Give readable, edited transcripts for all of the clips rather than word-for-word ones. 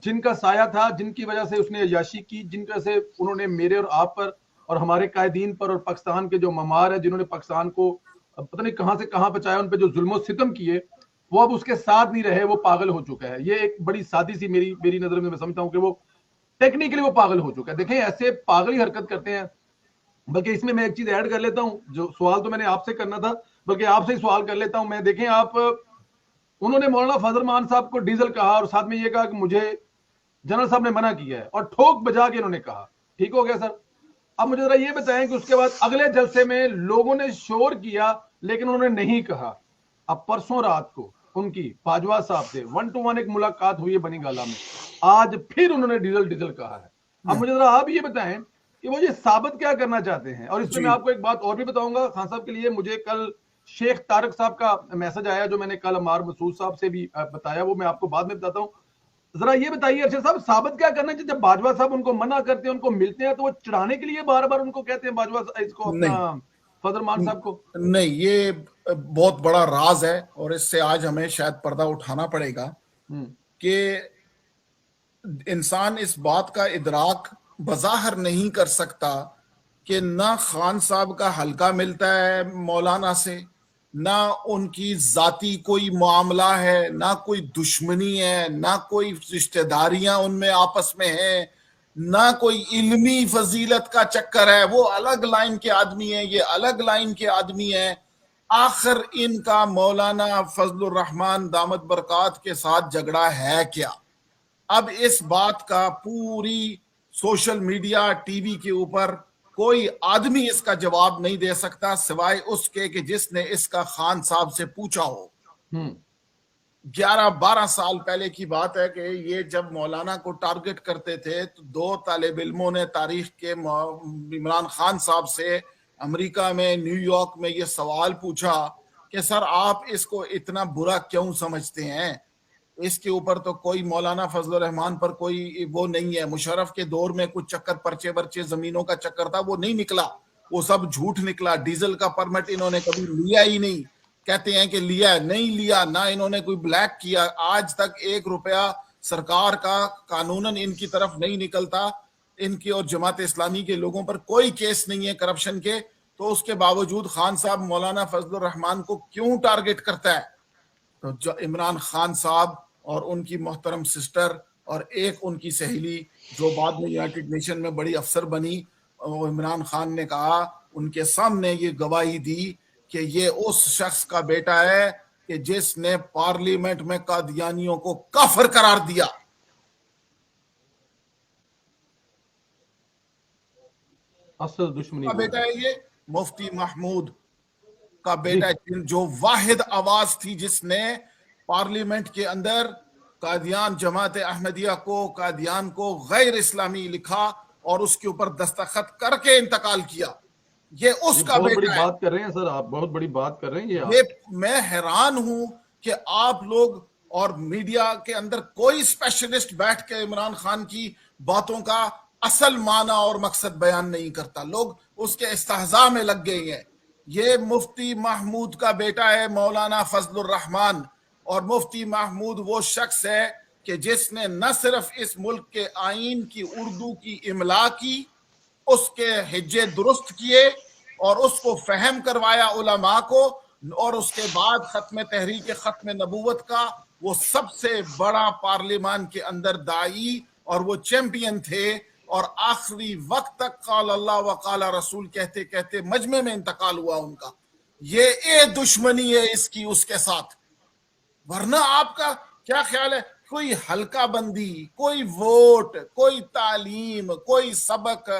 جن کا سایہ تھا, جن کی وجہ سے اس نے عیاشی کی, جن کا سے انہوں نے میرے اور آپ پر اور ہمارے قائدین پر اور پاکستان کے جو ممار ہیں جنہوں نے پاکستان کو پتہ نہیں کہاں سے کہاں پہنچایا, ان پہ جو ظلم و ستم کیے, وہ اب اس کے ساتھ نہیں رہے, وہ پاگل ہو چکا ہے. یہ ایک بڑی سادی سی میری نظر میں سمجھتا ہوں کہ وہ ٹیکنیکلی وہ پاگل ہو چکا ہے. دیکھیں ایسے پاگل ہی حرکت کرتے ہیں. بلکہ اس میں ایک چیز ایڈ کر لیتا ہوں, جو سوال تو میں نے آپ سے کرنا تھا, بلکہ آپ سے ہی سوال کر لیتا ہوں میں. دیکھیں آپ, انہوں نے مولانا فضل الرحمان صاحب کو ڈیزل کہا اور ساتھ میں یہ کہا کہ مجھے جنرل صاحب نے منع کیا ہے, اور ٹھوک بجا کے انہوں نے کہا. ٹھیک ہو گیا سر. اب مجھے ذرا یہ بتائیں کہ اس کے بعد اگلے جلسے میں لوگوں نے شور کیا لیکن انہوں نے نہیں کہا. اب پرسوں رات کو ان کی باجوہ صاحب سے 1 to 1 ایک ملاقات ہوئی ہے بنی گالا میں, آج پھر انہوں نے ڈیزل کہا ہے. اب مجھے ذرا آپ یہ بتائیں کہ وہ یہ ثابت کیا کرنا چاہتے ہیں. اور اس میں آپ کو ایک بات اور بھی بتاؤں گا خان صاحب کے لیے, مجھے کل شیخ طارق صاحب کا میسج آیا جو میں نے کل عمار مسعود صاحب سے بھی بتایا, وہ میں آپ کو بعد میں بتاتا ہوں. ذرا یہ بتائیے ارشد صاحب, ثابت کیا کرنا چاہیے؟ جب باجوہ صاحب ان کو منع کرتے ہیں, ان کو ملتے ہیں, تو وہ چڑھانے کے لیے بار بار ان کو کہتے ہیں باجوہ اس کو اپنا فضل الرحمان صاحب کو. نہیں, یہ بہت بڑا راز ہے اور اس سے آج ہمیں شاید پردہ اٹھانا پڑے گا کہ انسان اس بات کا ادراک بظاہر نہیں کر سکتا کہ نہ خان صاحب کا حلقہ ملتا ہے مولانا سے, نہ ان کی ذاتی کوئی معاملہ ہے, نہ کوئی دشمنی ہے, نہ کوئی رشتہ داریاں ان میں آپس میں ہیں, نہ کوئی علمی فضیلت کا چکر ہے. وہ الگ لائن کے آدمی ہیں, یہ الگ لائن کے آدمی ہیں. آخر ان کا مولانا فضل الرحمان دامت برکات کے ساتھ جھگڑا ہے کیا؟ اب اس بات کا پوری سوشل میڈیا ٹی وی کے اوپر کوئی آدمی اس کا جواب نہیں دے سکتا سوائے اس کے کہ جس نے اس کا خان صاحب سے پوچھا ہو. 11-12 سال پہلے کی بات ہے کہ یہ جب مولانا کو ٹارگٹ کرتے تھے تو 2 طالب علموں نے تاریخ کے عمران خان صاحب سے امریکہ میں نیو یارک میں یہ سوال پوچھا کہ سر آپ اس کو اتنا برا کیوں سمجھتے ہیں, اس کے اوپر تو کوئی مولانا فضل الرحمان پر کوئی وہ نہیں ہے. مشرف کے دور میں کچھ چکر پرچے برچے زمینوں کا چکر تھا, وہ نہیں نکلا, وہ سب جھوٹ نکلا. ڈیزل کا پرمٹ انہوں نے کبھی لیا ہی نہیں, کہتے ہیں کہ لیا, نہیں لیا, نہ انہوں نے کوئی بلیک کیا. آج تک 1 روپیہ سرکار کا قانوناً ان کی طرف نہیں نکلتا. ان کی اور جماعت اسلامی کے لوگوں پر کوئی کیس نہیں ہے کرپشن کے, تو اس کے باوجود خان صاحب مولانا فضل الرحمان کو کیوں ٹارگٹ کرتا ہے؟ تو جو عمران خان صاحب اور ان کی محترم سسٹر اور ایک ان کی سہیلی جو بعد میں یونائیٹڈ نیشن میں بڑی افسر بنی, عمران خان نے کہا, ان کے سامنے یہ گواہی دی کہ یہ اس شخص کا بیٹا ہے کہ جس نے پارلیمنٹ میں قادیانیوں کو کافر قرار دیا. اصل دشمنی کا بیٹا ہے یہ مفتی محمود کا بیٹا, جو واحد آواز تھی جس نے پارلیمنٹ کے اندر قادیان جماعت احمدیہ کو, قادیان کو غیر اسلامی لکھا اور اس کے اوپر دستخط کر کے انتقال کیا. یہ اس کا بہت بڑی بیٹا ہے. بات کر رہے ہیں سر آپ, بہت بڑی بات کر رہے ہیں یہ میں حیران ہوں کہ آپ لوگ اور میڈیا کے اندر کوئی اسپیشلسٹ بیٹھ کے عمران خان کی باتوں کا اصل معنی اور مقصد بیان نہیں کرتا. لوگ اس کے استہزاء میں لگ گئے ہیں. یہ مفتی محمود کا بیٹا ہے مولانا فضل الرحمان, اور مفتی محمود وہ شخص ہے کہ جس نے نہ صرف اس ملک کے آئین کی اردو کی املا کی, اس کے ہجے درست کیے اور اس کو فہم کروایا علماء کو, اور اس کے بعد ختم تحریک ختم نبوت کا وہ سب سے بڑا پارلیمان کے اندر داعی اور وہ چیمپئن تھے, اور آخری وقت تک قال اللہ و قال رسول کہتے کہتے مجمع میں انتقال ہوا ان کا. یہ دشمنی ہے اس کی اس کے ساتھ. ورنہ آپ کا کیا خیال ہے, کوئی حلقہ بندی, کوئی ووٹ, کوئی تعلیم, کوئی سبق,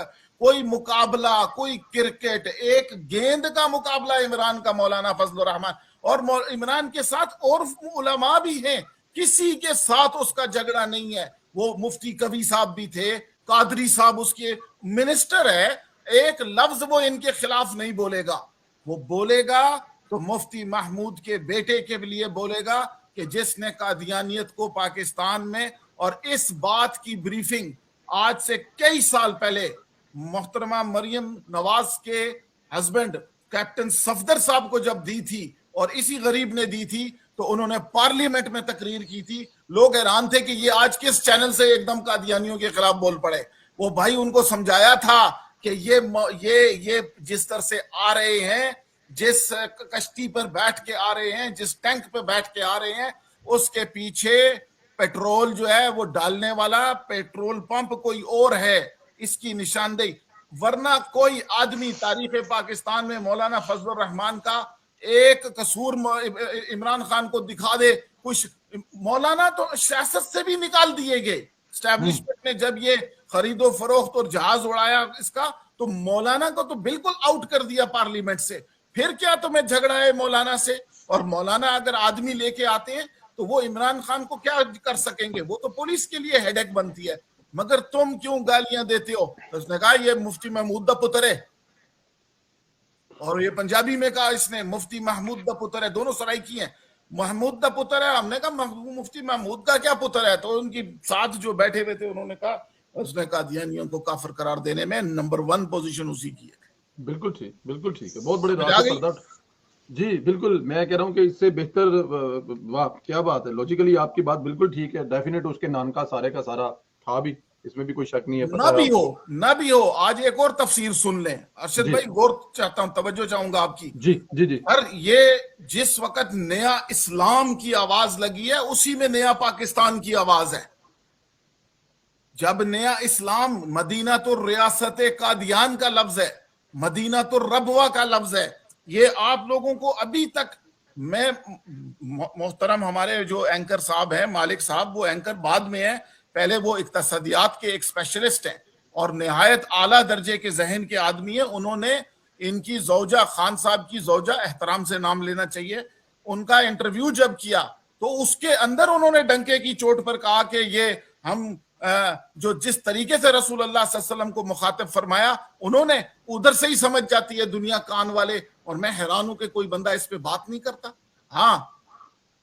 کوئی مقابلہ, کوئی کرکٹ, ایک گیند کا مقابلہ عمران کا مولانا فضل الرحمان, اور عمران کے ساتھ اور علماء بھی ہیں, کسی کے ساتھ اس کا جھگڑا نہیں ہے. وہ مفتی کبھی صاحب بھی تھے, قادری صاحب اس کے منسٹر ہے, ایک لفظ وہ ان کے خلاف نہیں بولے گا. وہ بولے گا تو مفتی محمود کے بیٹے کے لیے بولے گا کہ جس نے قادیانیت کو پاکستان میں, اور اس بات کی بریفنگ آج سے کئی سال پہلے محترمہ مریم نواز کے ہسبینڈ کیپٹن صفدر صاحب کو جب دی تھی, اور اسی غریب نے دی تھی, تو انہوں نے پارلیمنٹ میں تقریر کی تھی, لوگ حیران تھے کہ یہ آج کس چینل سے ایک دم قادیانیوں کے خلاف بول پڑے. وہ بھائی ان کو سمجھایا تھا کہ یہ جس طرح سے آ رہے ہیں, جس کشتی پر بیٹھ کے آ رہے ہیں, جس ٹینک پہ بیٹھ کے آ رہے ہیں, اس کے پیچھے پیٹرول جو ہے وہ ڈالنے والا پیٹرول پمپ کوئی اور ہے, اس کی نشاندہی. ورنہ کوئی آدمی تاریخ پاکستان میں مولانا فضل الرحمان کا ایک قصور عمران خان کو دکھا دے. کچھ مولانا تو سیاست سے بھی نکال دیے گئے. اسٹیبلشمنٹ نے جب یہ خرید و فروخت اور جہاز اڑایا اس کا, تو مولانا کو تو بالکل آؤٹ کر دیا پارلیمنٹ سے. پھر کیا تمہیں جھگڑا ہے مولانا سے؟ اور مولانا اگر آدمی لے کے آتے ہیں تو وہ عمران خان کو کیا کر سکیں گے؟ وہ تو پولیس کے لیے ہیڈ ایک بنتی ہے. مگر تم کیوں گالیاں دیتے ہو؟ اس نے کہا یہ مفتی محمود دا پتر ہے, اور یہ پنجابی میں کہا اس نے مفتی محمود دا پتر ہے, دونوں سرائکی ہیں. محمود دا پتر ہے. ہم نے کہا مفتی محمود کا کیا پتر ہے؟ تو ان کی ساتھ جو بیٹھے ہوئے تھے انہوں نے کہا, اس نے قادیانیوں کو کافر قرار دینے میں نمبر 1 پوزیشن اسی کی ہے. بالکل ٹھیک, بالکل ٹھیک ہے, بہت بڑے راز سے پردہ. جی بالکل, میں کہہ رہا ہوں کہ اس سے بہتر, واہ کیا بات ہے, لاجیکلی آپ کی بات بالکل ٹھیک ہے. ڈیفینیٹ اس کے نان کا سارے کا سارا تھا بھی, اس میں بھی کوئی شک نہیں ہے. نہ بھی ہو. آج ایک اور تفسیر سن لیں ارشد بھائی, غور چاہتا ہوں, توجہ چاہوں گا آپ کی. جی جی جی. اور یہ جس وقت نیا اسلام کی آواز لگی ہے, اسی میں نیا پاکستان کی آواز ہے. جب نیا اسلام مدینہ تو ریاست قادیان کا لفظ ہے, مدینہ تو ربوہ کا لفظ ہے. یہ آپ لوگوں کو ابھی تک, میں محترم ہمارے جو اینکر صاحب ہیں مالک صاحب, وہ اینکر بعد میں ہیں, پہلے وہ اقتصادیات کے ایک اسپیشلسٹ ہیں اور نہایت اعلیٰ درجے کے ذہن کے آدمی ہیں. انہوں نے ان کی زوجہ, خان صاحب کی زوجہ, احترام سے نام لینا چاہیے, ان کا انٹرویو جب کیا تو اس کے اندر انہوں نے ڈنکے کی چوٹ پر کہا کہ یہ ہم جو جس طریقے سے رسول اللہ صلی اللہ علیہ وسلم کو مخاطب فرمایا, انہوں نے ادھر سے ہی سمجھ جاتی ہے دنیا کان والے. اور میں حیران ہوں کہ کوئی بندہ اس پہ بات نہیں کرتا. ہاں,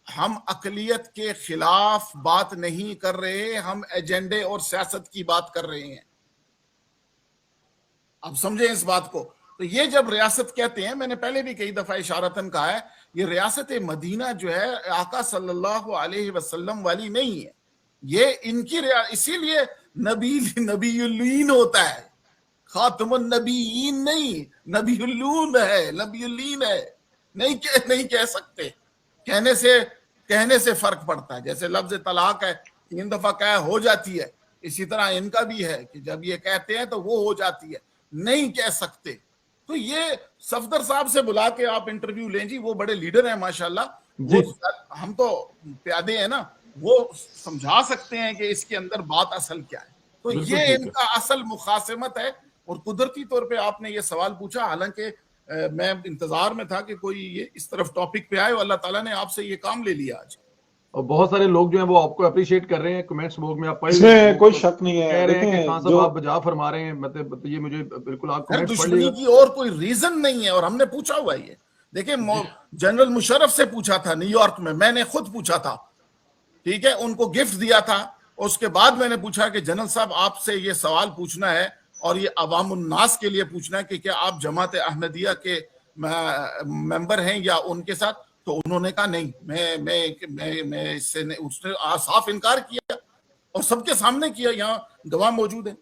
ہم اقلیت کے خلاف بات نہیں کر رہے, ہم ایجنڈے اور سیاست کی بات کر رہے ہیں. اب سمجھیں اس بات کو. تو یہ جب ریاست کہتے ہیں, میں نے پہلے بھی کئی دفعہ اشارتاً کہا ہے, یہ ریاست مدینہ جو ہے آقا صلی اللہ علیہ وسلم والی نہیں ہے. یہ ان کی اسی لیے نبی الین ہوتا ہے, خاتم النبیین نہیں, نبی الون ہے, نبی الین ہے. نہیں کہہ سکتے, کہنے سے فرق پڑتا ہے. جیسے لفظ طلاق ہے, 3 دفعہ کہہ ہو جاتی ہے, اسی طرح ان کا بھی ہے کہ جب یہ کہتے ہیں تو وہ ہو جاتی ہے, نہیں کہہ سکتے. تو یہ صفدر صاحب سے بلا کے آپ انٹرویو لیں جی, وہ بڑے لیڈر ہیں ماشاءاللہ. ہم تو پیادے ہیں نا, وہ سمجھا سکتے ہیں کہ اس کے اندر بات اصل کیا ہے. تو یہ ان کا اصل مخاصمت ہے. اور قدرتی طور پہ آپ نے یہ سوال پوچھا, حالانکہ میں انتظار میں تھا کہ کوئی یہ اس طرف ٹاپک پہ آئے, اور اللہ تعالیٰ نے آپ سے یہ کام لے لیا آج. اور بہت سارے لوگ جو ہیں وہ آپ کو اپریشیٹ کر رہے ہیں کمنٹس باکس میں, آپ پڑھ اس میں کوئی شک نہیں ہے. کہہ رہے ہیں کہ خان صاحب آپ بجا فرما رہے ہیں, مطلب یہ مجھے بالکل آپ کمنٹس پڑھ دشمنی کی اور کوئی ریزن نہیں ہے. اور ہم نے پوچھا ہوا ہے, یہ دیکھیں جنرل مشرف سے پوچھا تھا نیو یارک میں نے خود پوچھا تھا, ٹھیک ہے, ان کو گفٹ دیا تھا. اس کے بعد میں نے پوچھا کہ جنرل صاحب آپ سے یہ سوال پوچھنا ہے, اور یہ عوام الناس کے لیے پوچھنا ہے کہ کیا آپ جماعت احمدیہ کے ممبر ہیں یا ان کے ساتھ. تو انہوں نے کہا نہیں, میں اس سے اس نے صاف انکار کیا, اور سب کے سامنے کیا, یہاں گواہ موجود ہیں.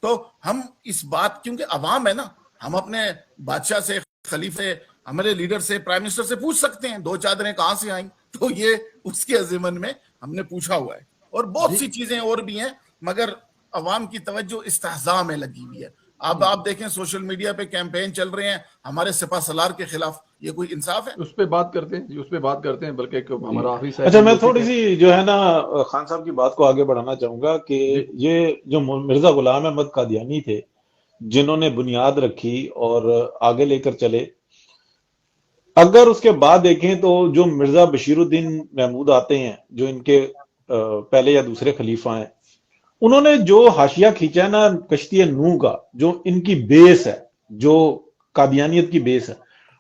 تو ہم اس بات, کیونکہ عوام ہے نا, ہم اپنے بادشاہ سے, خلیفے, ہمارے لیڈر سے, پرائم منسٹر سے پوچھ سکتے ہیں 2 چادریں کہاں سے آئیں. تو یہ اس کے ضمن میں ہم نے پوچھا ہوا ہے. اور بہت سی چیزیں اور بھی ہیں, مگر عوام کی توجہ استہزاء میں لگی ہوئی ہے. اب آپ دیکھیں سوشل میڈیا پہ کیمپین چل رہے ہیں ہمارے سپہ سالار کے خلاف, یہ کوئی انصاف ہے؟ اس پہ بات کرتے ہیں, اس پہ بات کرتے ہیں. بلکہ ہمارا آخری اچھا, میں تھوڑی سی جو ہے نا خان صاحب کی بات کو آگے بڑھانا چاہوں گا کہ یہ جو مرزا غلام احمد قادیانی تھے, جنہوں نے بنیاد رکھی اور آگے لے کر چلے, اگر اس کے بعد دیکھیں تو جو مرزا بشیر الدین محمود آتے ہیں, جو ان کے پہلے یا دوسرے خلیفہ ہیں, انہوں نے جو حاشیہ کھینچا ہے نا کشتی نوح کا, جو ان کی بیس ہے, جو قادیانیت کی بیس ہے,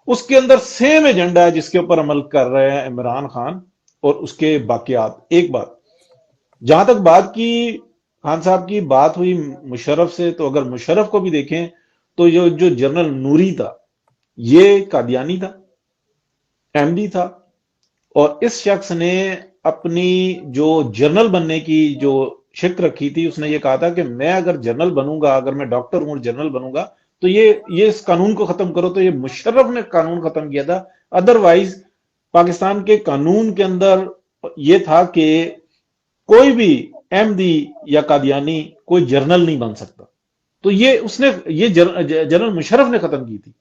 اس کے اندر سیم ایجنڈا ہے جس کے اوپر عمل کر رہے ہیں عمران خان اور اس کے باقیات. ایک بات, جہاں تک بات کی خان صاحب کی بات ہوئی مشرف سے, تو اگر مشرف کو بھی دیکھیں تو جو جنرل نوری تھا یہ قادیانی تھا, احمدی تھا, اور اس شخص نے اپنی جو جنرل بننے کی جو شک رکھی تھی، اس نے یہ کہا تھا کہ میں اگر جنرل بنوں گا، اگر میں ڈاکٹر ہوں اور جنرل بنوں گا تو یہ اس قانون کو ختم کرو. تو یہ مشرف نے قانون ختم کیا تھا. ادروائز پاکستان کے قانون کے اندر یہ تھا کہ کوئی بھی احمدی یا قادیانی کوئی جرنل نہیں بن سکتا. تو یہ جنرل مشرف نے ختم کی تھی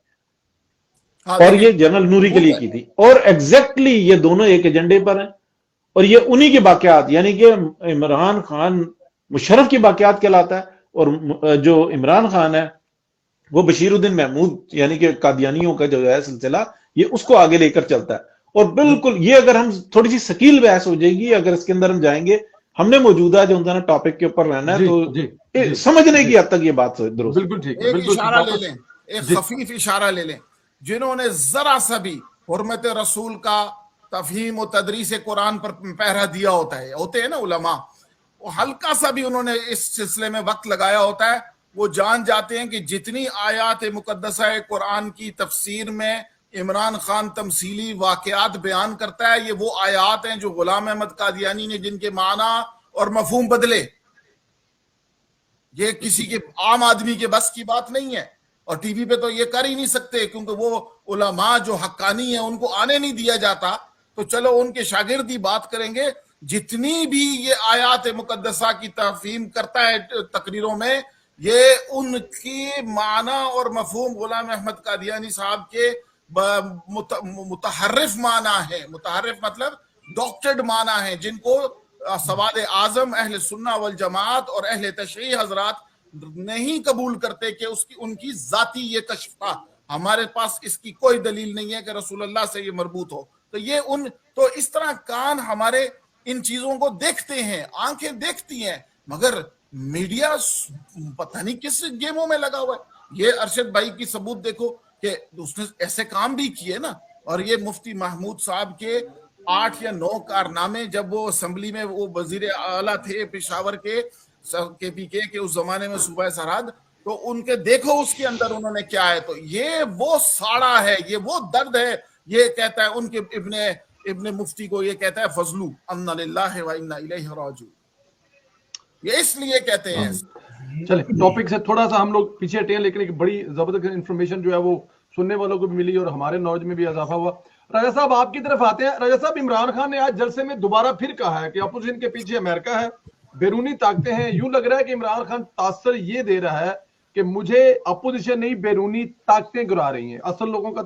اور یہ جنرل نوری کے لیے کی تھی. اور ایگزیکٹلی یہ دونوں ایک ایجنڈے پر ہیں اور یہ انہی کے واقعات، یعنی کہ عمران خان مشرف کی واقعات کہلاتا ہے اور جو عمران خان ہے وہ بشیر الدین محمود یعنی کہ قادیانیوں کا جو ہے سلسلہ، یہ اس کو آگے لے کر چلتا ہے. اور بالکل یہ اگر ہم تھوڑی سی ثقیل بحث ہو جائے گی اگر اس کے اندر ہم جائیں گے. ہم نے موجودہ جو نا ٹاپک کے اوپر رہنا ہے تو سمجھنے کی حد تک یہ بات درست. بالکل ٹھیک. ایک اشارہ لے لیں، ایک خفیف اشارہ لے لیں. جنہوں نے ذرا سا بھی حرمت رسول کا تفہیم و تدریس قرآن پر پہرا دیا ہوتے ہیں نا علماء، وہ ہلکا سا بھی انہوں نے اس سلسلے میں وقت لگایا ہوتا ہے، وہ جان جاتے ہیں کہ جتنی آیات مقدسہ قرآن کی تفسیر میں عمران خان تمثیلی واقعات بیان کرتا ہے، یہ وہ آیات ہیں جو غلام احمد قادیانی نے جن کے معنی اور مفہوم بدلے. یہ کسی کے عام آدمی کے بس کی بات نہیں ہے، اور ٹی وی پہ تو یہ کر ہی نہیں سکتے کیونکہ وہ علماء جو حقانی ہیں ان کو آنے نہیں دیا جاتا. تو چلو ان کے شاگرد ہی بات کریں گے. جتنی بھی یہ آیات مقدسہ کی تفہیم کرتا ہے تقریروں میں، یہ ان کی معنی اور مفہوم غلام احمد قادیانی صاحب کے متحرف معنی ہے. متحرف مطلب ڈاکٹرڈ معنی ہیں، جن کو سواد اعظم اہل سنہ والجماعت اور اہل تشریح حضرات نہیں قبول کرتے کہ ان کی ذاتی یہ کشف تھا. ہمارے پاس اس کی کوئی دلیل نہیں ہے کہ رسول اللہ سے یہ مربوط ہو. تو اس طرح کان ہمارے ان چیزوں کو دیکھتے ہیں، آنکھیں دیکھتی ہیں، مگر میڈیا پتہ نہیں کس گیموں میں لگا ہوا ہے. یہ ارشد بھائی کی ثبوت دیکھو کہ اس نے ایسے کام بھی کیے نا. اور یہ مفتی محمود صاحب کے 8 یا 9 کارنامے، جب وہ اسمبلی میں وہ وزیر اعلیٰ تھے پشاور کے پی کے اس زمانے میں صوبہ سرحد، تو ان کے دیکھو اس کے اندر انہوں نے کیا ہے. تو یہ وہ ساڑا ہے، یہ وہ درد ہے. یہ کہتا ہے ان کے ابن مفتی کو، یہ کہتا ہے فضلو انا للہ و انا الیہ راجعون. یہ اس لیے کہتے ہیں. چلے ٹاپک سے تھوڑا سا ہم لوگ پیچھے ہٹے ہیں، لیکن ایک بڑی زبردست انفارمیشن جو ہے وہ سننے والوں کو بھی ملی اور ہمارے نالج میں بھی اضافہ ہوا. راجہ صاحب آپ کی طرف آتے ہیں. راجہ صاحب، عمران خان نے آج جلسے میں دوبارہ پھر کہا ہے کہ اپوزیشن کے پیچھے امریکہ ہے، بیرونی طاقتیں ہیں. یوں لگ رہا ہے کہ عمران خان تاثر یہ دے رہا ہے کہ مجھے اپوزیشن نہیں بیرونی طاقتیں گرا رہی ہیں، اصل لوگوں کا